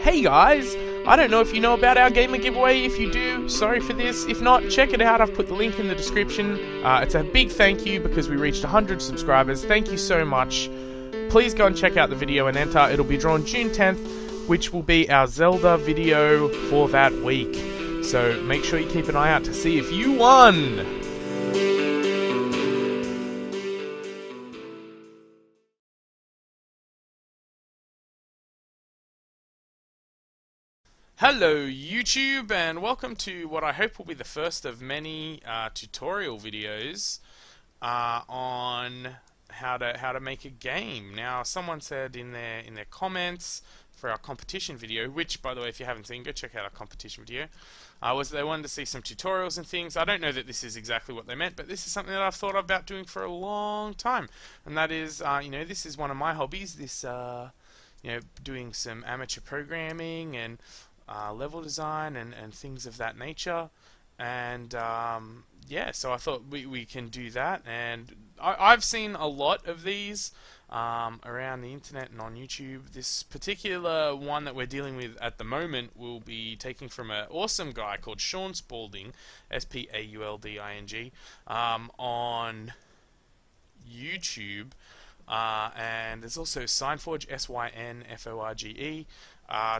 Hey guys, I don't know if you know about our gamer giveaway. If you do, sorry for this. If not, check it out. I've put the link in the description. It's a big thank you because we reached 100 subscribers. Thank you so much. Please go and check out the video and enter. It'll be drawn June 10th, which will be our Zelda video for that week. So make sure you keep an eye out to see if you won. Hello YouTube, and welcome to what I hope will be the first of many tutorial videos on how to make a game. Now, someone said in their comments for our competition video, which, by the way, if you haven't seen, go check out our competition video, was they wanted to see some tutorials and things. I don't know that this is exactly what they meant, but this is something that I've thought about doing for a long time, and that is, this is one of my hobbies. This, doing some amateur programming and level design and things of that nature, and so I thought we can do that. And I've seen a lot of these around the internet and on YouTube. This particular one that we're dealing with at the moment will be taking from an awesome guy called Shaun Spaulding, Spaulding, on YouTube. And there's also Signforge, Synforge,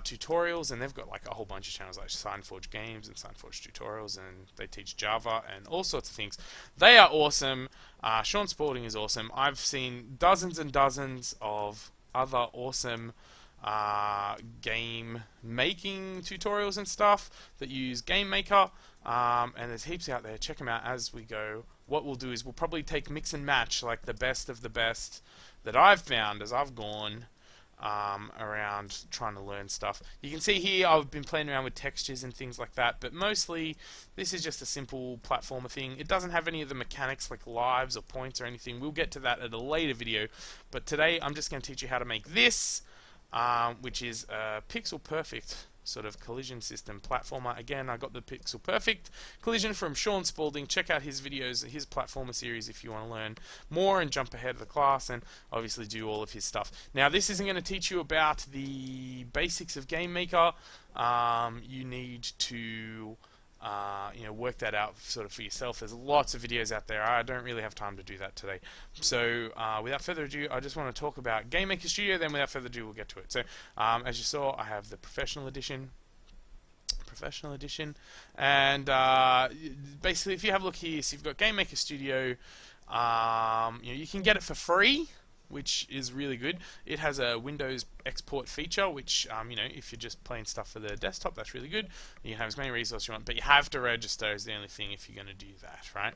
tutorials, and they've got like a whole bunch of channels like Signforge Games and Signforge Tutorials, and they teach Java and all sorts of things. They are awesome. Shaun Spaulding is awesome. I've seen dozens and dozens of other awesome game making tutorials and stuff that use Game Maker, and there's heaps out there. Check them out as we go. What we'll do is we'll probably take mix and match like the best of the best that I've found as I've gone around trying to learn stuff. You can see here I've been playing around with textures and things like that, but mostly this is just a simple platformer thing. It doesn't have any of the mechanics like lives or points or anything. We'll get to that at a later video, but today I'm just going to teach you how to make this, which is a pixel perfect sort of collision system platformer. Again, I got the pixel perfect collision from Shaun Spaulding. Check out his videos, his platformer series, if you want to learn more and jump ahead of the class and obviously do all of his stuff. Now, this isn't going to teach you about the basics of Game Maker. You need to work that out sort of for yourself. There's lots of videos out there. I don't really have time to do that today. So without further ado, I just want to talk about Game Maker Studio. Then without further ado, we'll get to it. So as you saw, I have the Professional Edition, and basically, if you have a look here, so you've got Game Maker Studio. You can get it for free, which is really good. It has a Windows export feature, which, if you're just playing stuff for the desktop, that's really good. You can have as many resources you want, but you have to register is the only thing if you're going to do that, right?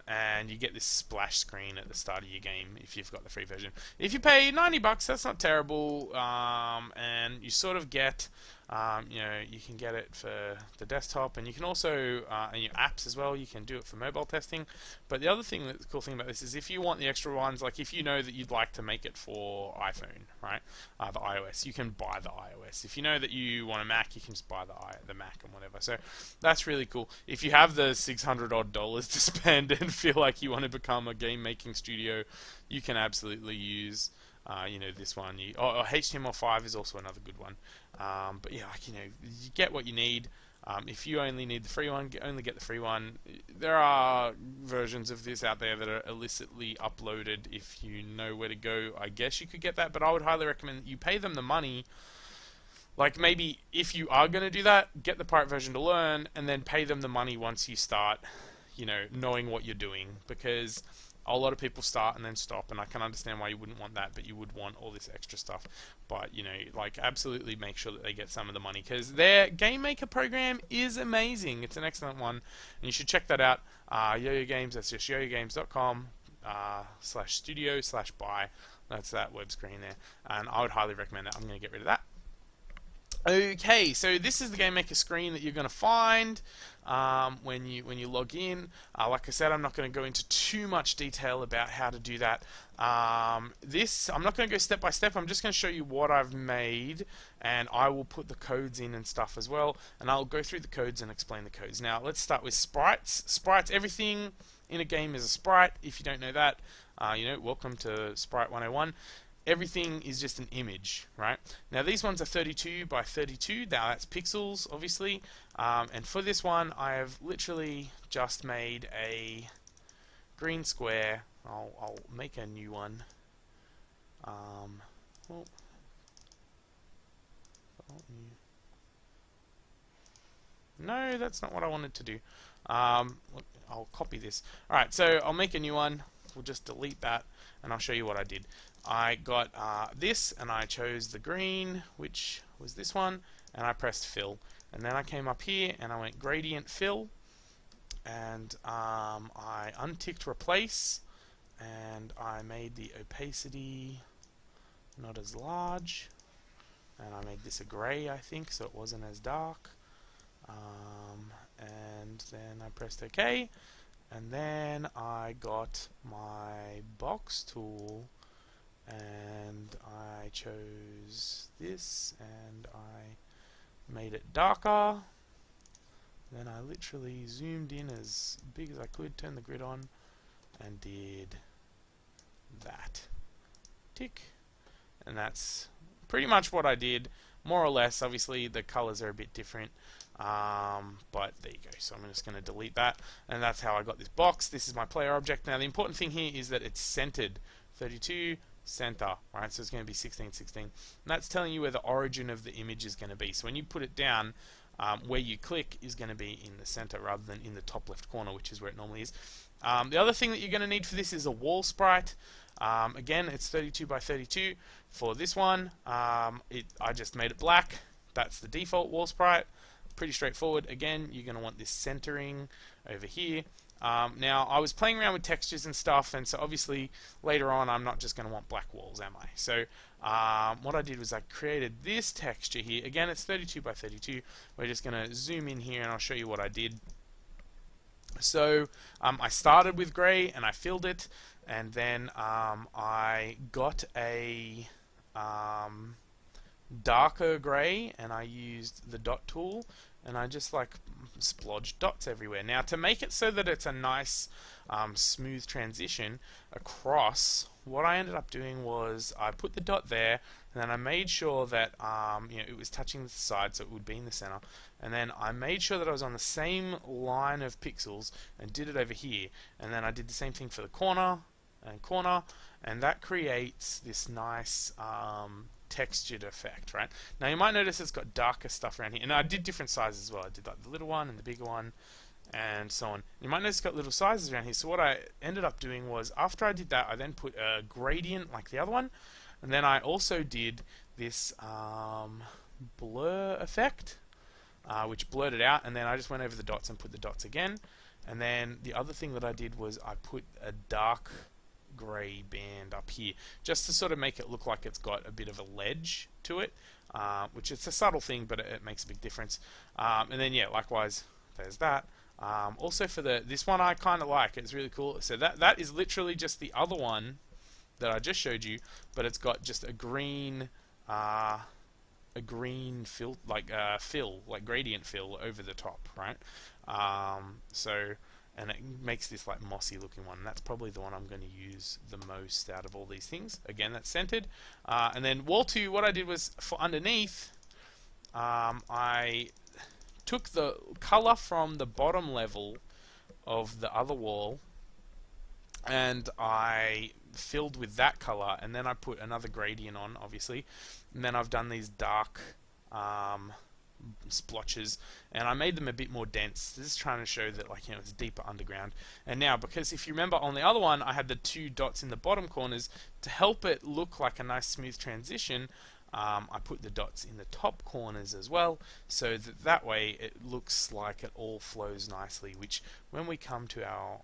And you get this splash screen at the start of your game if you've got the free version. If you pay $90, that's not terrible, and you sort of get, you can get it for the desktop, and you can also, in your apps as well, you can do it for mobile testing. But the other thing, the cool thing about this is if you want the extra ones, like if you know that you'd like to make it for iPhone, right, the iOS, you can buy the iOS. If you know that you want a Mac, you can just buy the Mac and whatever. So that's really cool. If you have the $600 odd to spend and feel like you want to become a game making studio, you can absolutely use this one. HTML5 is also another good one. But yeah, you get what you need. If you only need the free one, only get the free one. There are versions of this out there that are illicitly uploaded. If you know where to go, I guess you could get that, but I would highly recommend that you pay them the money. Like, maybe if you are going to do that, get the pirate version to learn, and then pay them the money once you start, knowing what you're doing, because a lot of people start and then stop, and I can understand why you wouldn't want that, but you would want all this extra stuff. But, absolutely make sure that they get some of the money, because their Game Maker program is amazing. It's an excellent one, and you should check that out. Yo-Yo Games, that's just yoyogames.com /studio/buy. That's that web screen there, and I would highly recommend that. I'm going to get rid of that. Okay, so this is the Game Maker screen that you're going to find when you log in. Like I said, I'm not going to go into too much detail about how to do that. I'm not going to go step by step. I'm just going to show you what I've made, and I will put the codes in and stuff as well, and I'll go through the codes and explain the codes. Now, let's start with sprites. Sprites, everything in a game is a sprite. If you don't know that, welcome to Sprite 101. everything is just an image, right? Now these ones are 32 by 32. Now that's pixels, obviously. And for this one, I have literally just made a green square. I'll make a new one. Well, no, that's not what I wanted to do. Look, I'll copy this. Alright, so I'll make a new one. We'll just delete that, and I'll show you what I did. I got this, and I chose the green, which was this one, and I pressed fill. And then I came up here, and I went gradient fill, and I unticked replace, and I made the opacity not as large, and I made this a grey, I think, so it wasn't as dark. And then I pressed OK, and then I got my box tool, and I chose this, and I made it darker. Then I literally zoomed in as big as I could, turned the grid on, and did that. Tick. And that's pretty much what I did, more or less. Obviously the colors are a bit different, but there you go. So I'm just going to delete that, and that's how I got this box. This is my player object. Now the important thing here is that it's centered. 32 center, right? So it's going to be 16, 16. And that's telling you where the origin of the image is going to be. So when you put it down, where you click is going to be in the center rather than in the top left corner, which is where it normally is. The other thing that you're going to need for this is a wall sprite. Again, it's 32 by 32. For this one, I just made it black. That's the default wall sprite. Pretty straightforward. Again, you're going to want this centering over here. Now, I was playing around with textures and stuff, and so obviously later on I'm not just going to want black walls, am I? So what I did was I created this texture here. Again, it's 32 by 32. We're just going to zoom in here and I'll show you what I did. So I started with grey and I filled it, and then I got a darker grey, and I used the dot tool, and I just like splodged dots everywhere. Now to make it so that it's a nice smooth transition across, what I ended up doing was I put the dot there, and then I made sure that it was touching the side, so it would be in the center, and then I made sure that I was on the same line of pixels and did it over here, and then I did the same thing for the corner and corner, and that creates this nice textured effect, right? Now you might notice it's got darker stuff around here, and I did different sizes as well. I did like the little one and the bigger one, and so on. You might notice it's got little sizes around here. So what I ended up doing was, after I did that, I then put a gradient like the other one, and then I also did this blur effect, which blurred it out, and then I just went over the dots and put the dots again. And then the other thing that I did was I put a dark grey band up here, just to sort of make it look like it's got a bit of a ledge to it, which is a subtle thing, but it makes a big difference. And then yeah, likewise, there's that. Also for this one, I kind of like it's really cool. So that is literally just the other one that I just showed you, but it's got just a green fill, like gradient fill over the top, right? And it makes this like mossy looking one, and that's probably the one I'm going to use the most out of all these things. Again, that's centered. And then wall 2, what I did was, for underneath, I took the color from the bottom level of the other wall, and I filled with that color, and then I put another gradient on, obviously, and then I've done these dark splotches, and I made them a bit more dense. This is trying to show that, like, it's deeper underground. And now, because if you remember on the other one, I had the 2 dots in the bottom corners, to help it look like a nice smooth transition, I put the dots in the top corners as well, so that way it looks like it all flows nicely, which when we come to our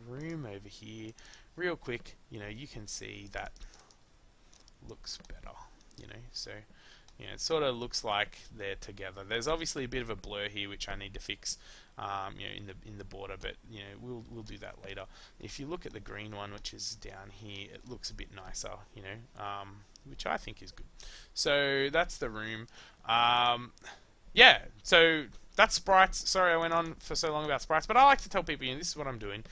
room over here real quick, you can see that looks better, so it sort of looks like they're together. There's obviously a bit of a blur here which I need to fix, in the border, but we'll do that later. If you look at the green one, which is down here, it looks a bit nicer, which I think is good. So that's the room. Yeah, so that's sprites. Sorry I went on for so long about sprites, but I like to tell people, this is what I'm doing.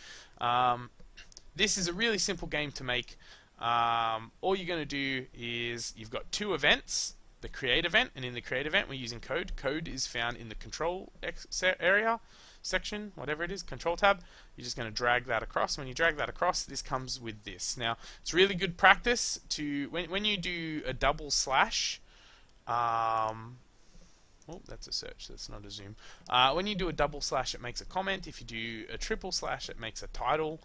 This is a really simple game to make. all you're going to do is you've got two events, the create event, and in the create event we're using code. Code is found in the control area section, whatever it is, control tab. You're just going to drag that across. When you drag that across, this comes with this. Now, it's really good practice to when you do a double slash. Oh, that's a search. That's not a zoom. When you do a double slash, it makes a comment. If you do a triple slash, it makes a title.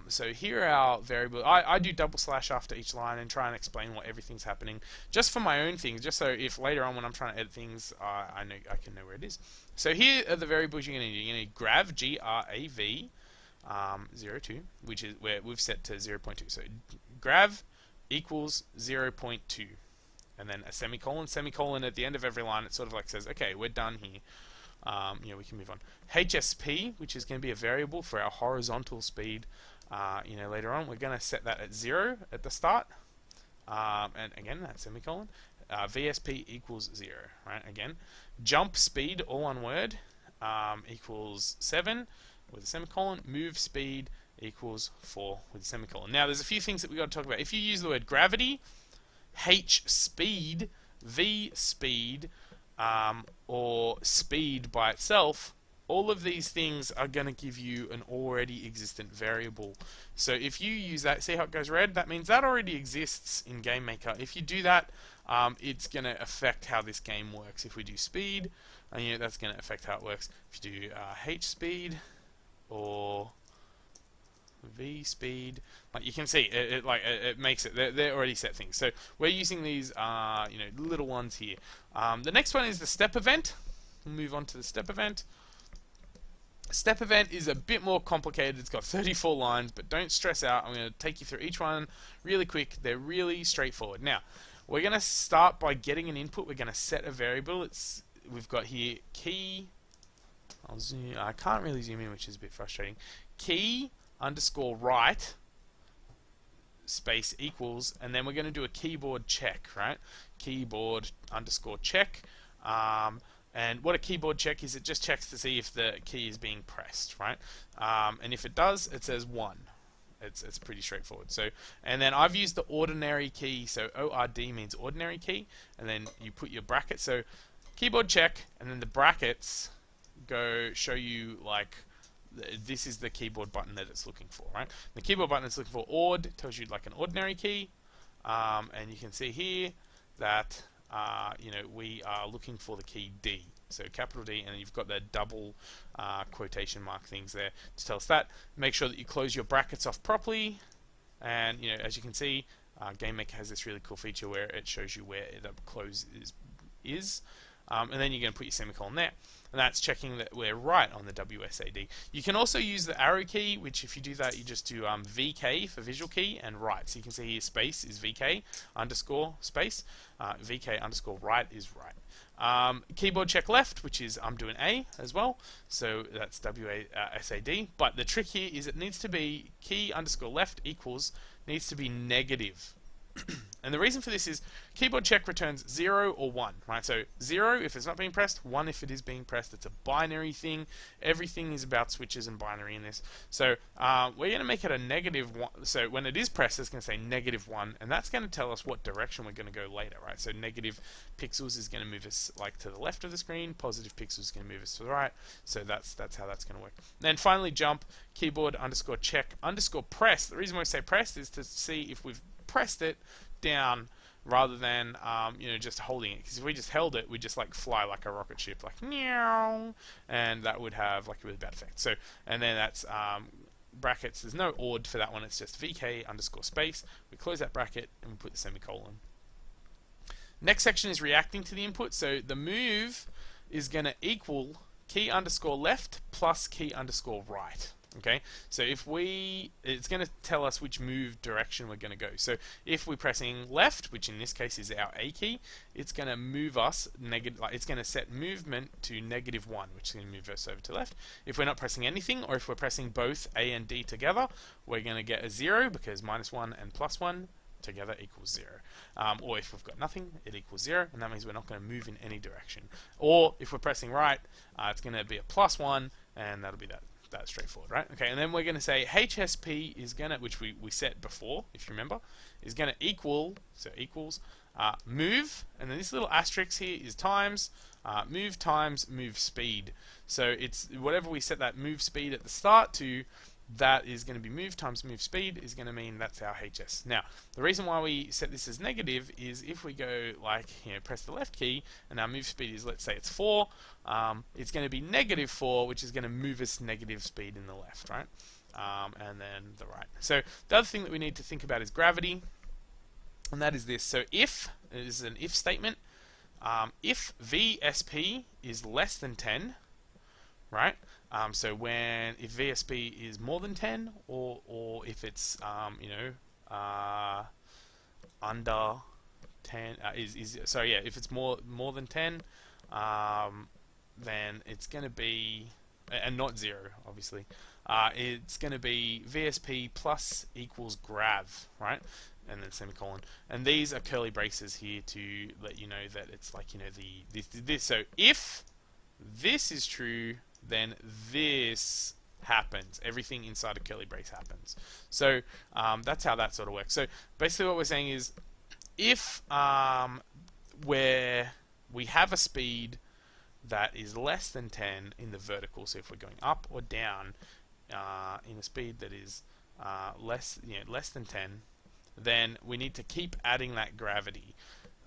So here are our variables. I do double slash after each line and try and explain what everything's happening, just for my own things, just so if later on when I'm trying to edit things, I can know where it is. So here are the variables you're going to need. You're going to need grav, G-R-A-V, 02, which is where we've set to 0.2. So grav equals 0.2. And then a semicolon at the end of every line. It sort of like says, okay, we're done here. We can move on. HSP, which is going to be a variable for our horizontal speed. Later on, we're going to set that at 0 at the start. And again, that semicolon. VSP equals 0, right? Again, jump speed, all one word, equals 7 with a semicolon. Move speed equals 4 with a semicolon. Now, there's a few things that we've got to talk about. If you use the word gravity, H speed, V speed, or speed by itself, all of these things are going to give you an already existent variable. So if you use that, see how it goes red? That means that already exists in GameMaker. If you do that, it's going to affect how this game works. If we do speed, that's going to affect how it works. If you do H speed or V speed, like you can see, it makes it. They're already set things. So we're using these, little ones here. The next one is the step event. We'll move on to the step event. Step event is a bit more complicated. It's got 34 lines, but don't stress out. I'm going to take you through each one really quick. They're really straightforward. Now, we're going to start by getting an input. We're going to set a variable. We've got here key. I can't really zoom in, which is a bit frustrating. Key underscore write space equals, and then we're going to do a keyboard check, right? Keyboard underscore check. And what a keyboard check is, it just checks to see if the key is being pressed, right? And if it does, it says 1. It's pretty straightforward. So, and then I've used the ordinary key. So ORD means ordinary key, and then you put your bracket. So keyboard check, and then the brackets show you like this is the keyboard button that it's looking for, right? The keyboard button it's looking for ORD tells you like an ordinary key, and you can see here that we are looking for the key D, so capital D, and then you've got the double quotation mark things there to tell us that. Make sure that you close your brackets off properly, and as you can see, GameMaker has this really cool feature where it shows you where the close is. And then you're going to put your semicolon there. And that's checking that we're right on the WSAD. You can also use the arrow key, which if you do that, you just do VK for visual key and right. So you can see here space is VK underscore space. VK underscore right is right. Keyboard check left, which is I'm doing A as well. So that's WSAD. But the trick here is it needs to be key underscore left equals, needs to be negative. And the reason for this is keyboard check returns 0 or 1, right? So 0 if it's not being pressed, 1 if it is being pressed. It's a binary thing. Everything is about switches and binary in this. So we're going to make it a negative 1. So when it is pressed, it's going to say -1, and that's going to tell us what direction we're going to go later, right? So negative pixels is going to move us like to the left of the screen. Positive pixels is going to move us to the right. So that's how that's going to work. And then finally, jump keyboard underscore check underscore press. The reason why I say pressed is to see if we've pressed it down rather than just holding it, because if we just held it, we'd just like fly like a rocket ship, like meow, and that would have like a really bad effect. So, and then that's brackets. There's no ORD for that one. It's just VK underscore space. We close that bracket and we put the semicolon. Next section is reacting to the input. So the move is going to equal key underscore left plus key underscore right. Okay, so if it's going to tell us which move direction we're going to go. So if we're pressing left, which in this case is our A key, it's going to move us it's going to set movement to -1, which is going to move us over to left. If we're not pressing anything, or if we're pressing both A and D together, we're going to get a 0, because -1 and +1 together equals 0. Or if we've got nothing, it equals 0, and that means we're not going to move in any direction. Or if we're pressing right, it's going to be a +1, and that'll be that. that straightforward, right? Okay, and then we're going to say HSP is going to, which we set before, if you remember, is going to equal, so equals, move, and then this little asterisk here is times move speed. So it's whatever we set that move speed at the start to, that is going to be move times move speed is going to mean that's our HS. Now, the reason why we set this as negative is if we go like, press the left key and our move speed is, let's say it's 4, it's going to be -4, which is going to move us negative speed in the left, right? And then the right. So the other thing that we need to think about is gravity, and that is this. So if, this is an if statement, if VSP is less than 10, right? So if VSP is more than 10, or if it's under 10, if it's more than 10, then it's going to be, and not 0, obviously. It's going to be VSP plus equals grav, right? And then semicolon. And these are curly braces here to let you know that it's like, this. So if this is true, then this happens. Everything inside a curly brace happens. So that's how that sort of works. So basically what we're saying is, if we have a speed that is less than 10 in the vertical, so if we're going up or down in a speed that is less than 10, then we need to keep adding that gravity.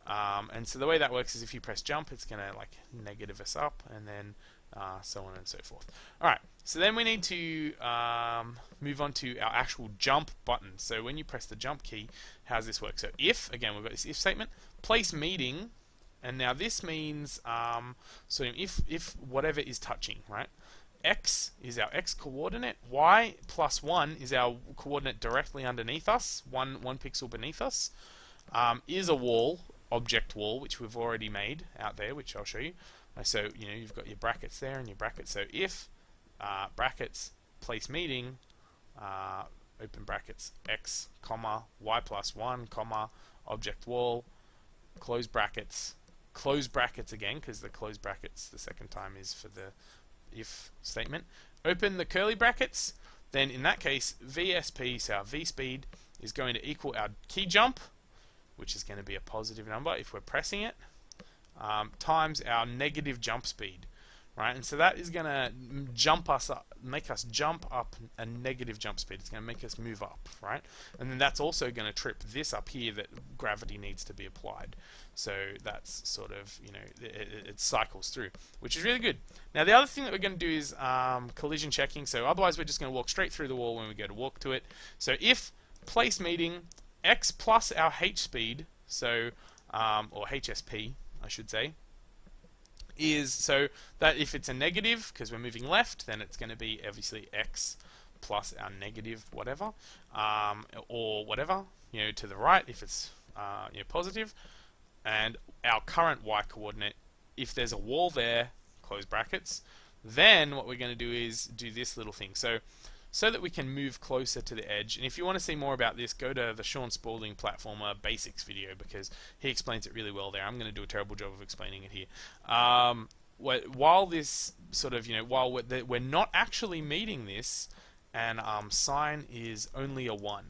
And so the way that works is if you press jump, it's going to like negative us up, and then so on and so forth. Alright, so then we need to move on to our actual jump button. So when you press the jump key, how does this work? So if, again, we've got this if statement, place meeting, and now this means, so if whatever is touching, right? X is our X coordinate, Y plus 1 is our coordinate directly underneath us, one pixel beneath us, is a wall, object wall, which we've already made out there, which I'll show you. So you've got your brackets there and your brackets. So if brackets place meeting, open brackets, X comma Y plus 1 comma object wall, close brackets again, because the close brackets the second time is for the if statement. Open the curly brackets, then in that case VSP, so our V speed, is going to equal our key jump, which is going to be a positive number if we're pressing it, times our negative jump speed, right? And so that is going to jump us up, make us jump up a negative jump speed. It's going to make us move up, right? And then that's also going to trip this up here that gravity needs to be applied. So that's sort of, it cycles through, which is really good. Now the other thing that we're going to do is collision checking. So otherwise we're just going to walk straight through the wall when we go to walk to it. So if place meeting X plus our H speed, so or HSP, I should say, is so that if it's a negative, because we're moving left, then it's going to be obviously X plus our negative whatever, or whatever, to the right if it's positive, and our current Y coordinate, if there's a wall there, close brackets, then what we're going to do is do this little thing. So that we can move closer to the edge. And if you want to see more about this, go to the Shaun Spaulding Platformer Basics video, because he explains it really well there. I'm going to do a terrible job of explaining it here. While this sort of, while we're not actually meeting this, and sign is only a 1,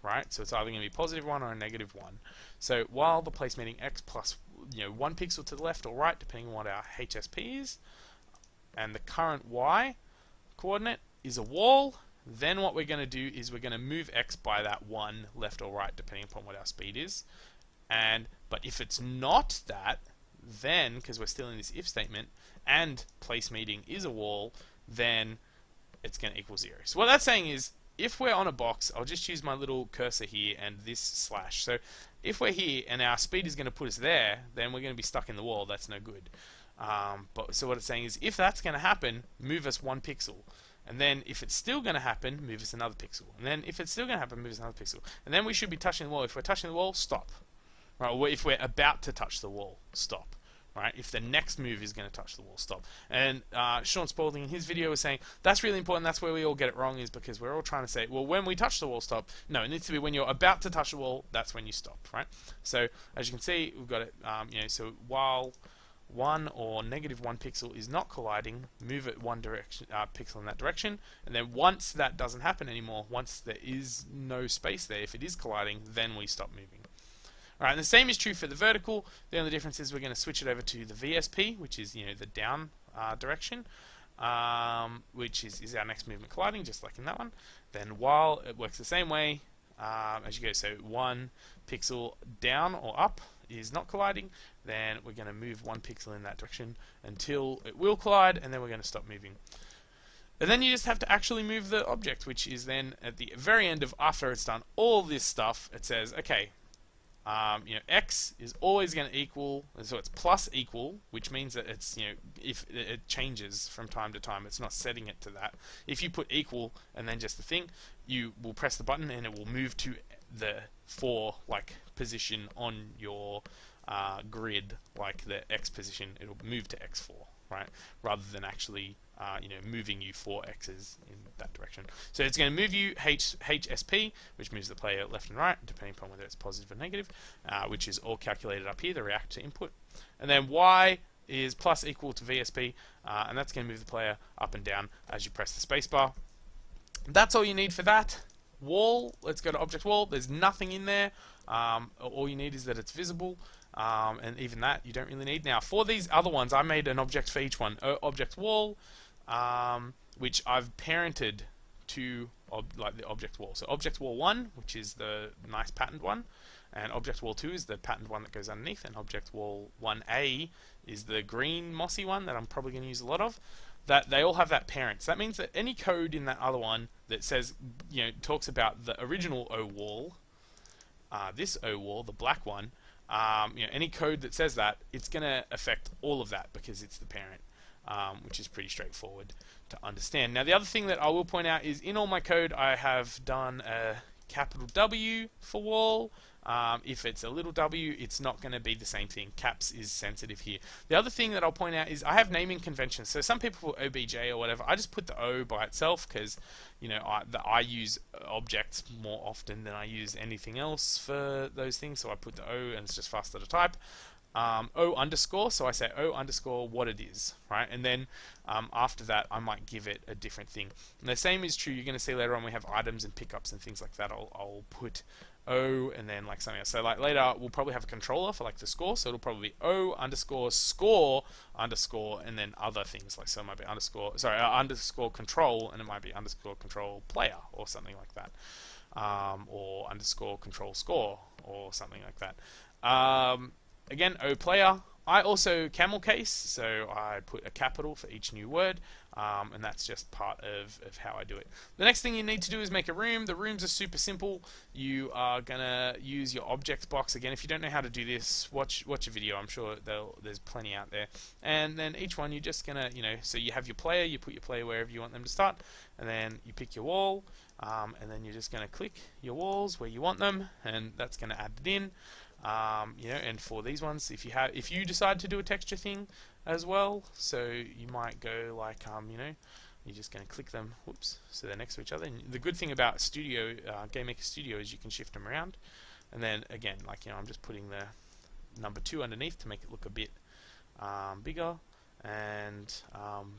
right? So it's either going to be +1 or a -1. So while the place meeting X plus 1 pixel to the left or right, depending on what our HSP is, and the current Y coordinate is a wall, then what we're going to do is we're going to move X by that 1 left or right, depending upon what our speed is. But if it's not that, then, because we're still in this if statement, and place meeting is a wall, then it's going to equal 0. So what that's saying is, if we're on a box, I'll just use my little cursor here and this slash. So if we're here and our speed is going to put us there, then we're going to be stuck in the wall. That's no good. So what it's saying is, if that's going to happen, move us 1 pixel. And then if it's still going to happen, move us another pixel. And then if it's still going to happen, move us another pixel. And then we should be touching the wall. If we're touching the wall, stop. Right? Or if we're about to touch the wall, stop. Right? If the next move is going to touch the wall, stop. And Shaun Spaulding in his video was saying that's really important. That's where we all get it wrong, is because we're all trying to say, well, when we touch the wall, stop. No, it needs to be when you're about to touch the wall. That's when you stop. Right? So as you can see, we've got it. So while 1 or -1 pixel is not colliding, move it one direction, pixel in that direction, and then once that doesn't happen anymore, once there is no space there, if it is colliding, then we stop moving. Alright, and the same is true for the vertical. The only difference is we're going to switch it over to the VSP, which is the down direction, which is our next movement colliding, just like in that one. Then while it works the same way as you go, so 1 pixel down or up is not colliding, then we're going to move 1 pixel in that direction until it will collide, and then we're going to stop moving. And then you just have to actually move the object, which is then at the very end of after it's done all this stuff, it says, okay, x is always going to equal, so it's plus equal, which means that it's, if it changes from time to time, it's not setting it to that. If you put equal and then just the thing, you will press the button and it will move to the 4 position on your grid, like the x position. It'll move to x4, right? Rather than actually moving you 4 x's in that direction. So it's going to move you HSP, which moves the player left and right, depending upon whether it's positive or negative, which is all calculated up here, the react to input. And then Y is plus equal to VSP, and that's going to move the player up and down as you press the spacebar. That's all you need for that. Wall, let's go to object wall. There's nothing in there. All you need is that it's visible. And even that you don't really need. Now for these other ones, I made an object for each one. Object wall, which I've parented to the object wall. So object wall 1, which is the nice patterned one, and object wall 2 is the patterned one that goes underneath, and object wall 1A is the green mossy one that I'm probably going to use a lot of. That they all have that parent. So that means that any code in that other one that says, talks about the original O wall, this O wall, the black one, any code that says that, it's going to affect all of that because it's the parent, which is pretty straightforward to understand. Now the other thing that I will point out is in all my code I have done a capital W for wall. If it's a little w, it's not going to be the same thing. Caps is sensitive here. The other thing that I'll point out is I have naming conventions. So some people put OBJ or whatever. I just put the O by itself because I use objects more often than I use anything else for those things. So I put the O and it's just faster to type. O underscore, so I say O underscore what it is, right? And then after that I might give it a different thing. And the same is true, you're going to see later on we have items and pickups and things like that. I'll put O and then something else. So later we'll probably have a controller for the score, so it'll probably be O underscore score underscore and then other things, so it might be underscore control, and it might be underscore control player or something like that, or underscore control score or something like that. Again, O player. I also camel case, so I put a capital for each new word, and that's just part of how I do it. The next thing you need to do is make a room. The rooms are super simple. You are going to use your objects box. Again, if you don't know how to do this, watch a video. I'm sure there's plenty out there. And then each one you're just going to, so you have your player, you put your player wherever you want them to start, and then you pick your wall, and then you're just going to click your walls where you want them, and that's going to add it in. And for these ones, if you decide to do a texture thing as well, so you might go you're just going to click them, whoops, so they're next to each other. And the good thing about Studio, Game Maker Studio, is you can shift them around, and then again, I'm just putting the number 2 underneath to make it look a bit bigger. And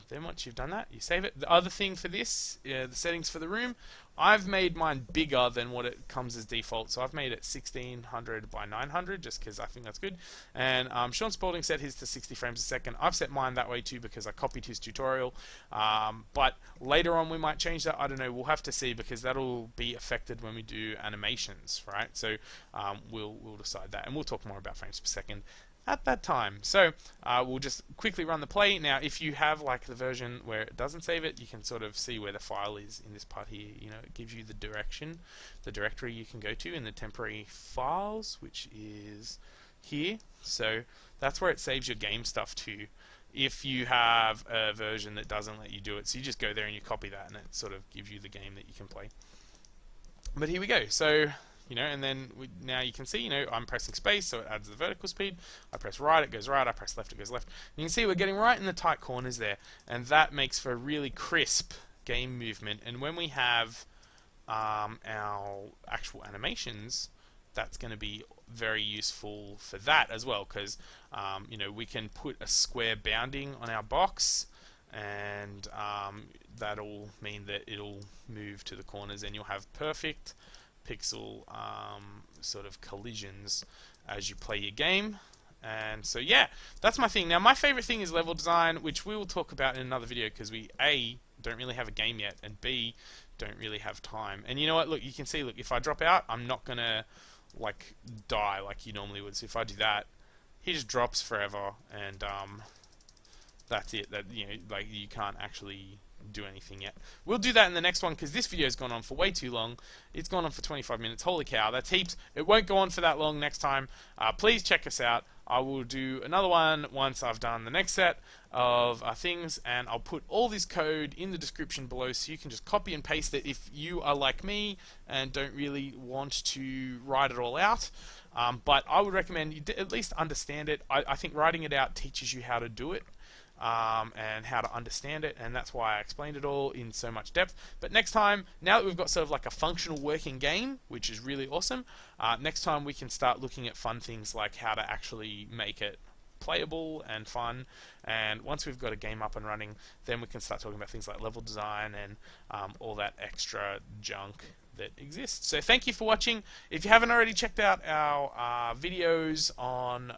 then once you've done that, you save it. The other thing for this, the settings for the room, I've made mine bigger than what it comes as default. So I've made it 1600 by 900 just because I think that's good. And Shaun Spaulding set his to 60 frames a second. I've set mine that way too because I copied his tutorial. But later on we might change that. I don't know. We'll have to see because that'll be affected when we do animations, right? So we'll decide that, and we'll talk more about frames per second at that time. So we'll just quickly run the play. Now if you have the version where it doesn't save it, you can sort of see where the file is in this part here. It gives you the directory you can go to in the temporary files, which is here. So that's where it saves your game stuff to if you have a version that doesn't let you do it. So you just go there and you copy that, and it sort of gives you the game that you can play. But here we go. So and then now you can see, I'm pressing space, so it adds the vertical speed. I press right, it goes right. I press left, it goes left. And you can see we're getting right in the tight corners there, and that makes for a really crisp game movement. And when we have our actual animations, that's going to be very useful for that as well, because we can put a square bounding on our box, and that'll mean that it'll move to the corners, and you'll have perfect pixel sort of collisions as you play your game. And so yeah, that's my thing. Now my favorite thing is level design, which we will talk about in another video, because we A, don't really have a game yet, and B, don't really have time. And you know what, look, you can see, look, if I drop out, I'm not gonna like die like you normally would. So if I do that, he just drops forever, and that's it. That, like, you can't actually do anything yet. We'll do that in the next one, because this video's gone on for way too long. It's gone on for 25 minutes. Holy cow, that's heaps. It won't go on for that long next time. Please check us out. I will do another one once I've done the next set of things, and I'll put all this code in the description below, so you can just copy and paste it if you are like me and don't really want to write it all out. But I would recommend you at least understand it. I think writing it out teaches you how to do it. And how to understand it, and that's why I explained it all in so much depth. But next time, now that we've got sort of like a functional working game, which is really awesome, next time we can start looking at fun things like how to actually make it playable and fun. And once we've got a game up and running, then we can start talking about things like level design and all that extra junk that exists. So thank you for watching. If you haven't already checked out our videos on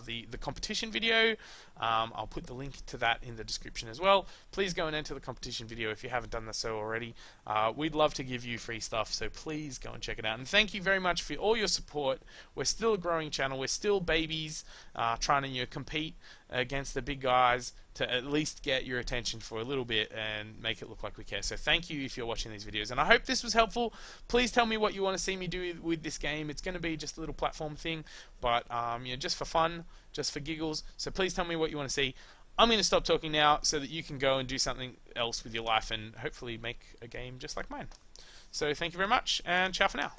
the competition video, I'll put the link to that in the description as well. Please go and enter the competition video if you haven't done so already. We'd love to give you free stuff, so please go and check it out. And thank you very much for all your support. We're still a growing channel. We're still babies trying to compete against the big guys to at least get your attention for a little bit and make it look like we care. So thank you if you're watching these videos, and I hope this was helpful. Please tell me what you want to see me do with this game. It's going to be just a little platform thing, but just for fun, just for giggles. So please tell me what you want to see. I'm going to stop talking now so that you can go and do something else with your life and hopefully make a game just like mine. So thank you very much, and ciao for now.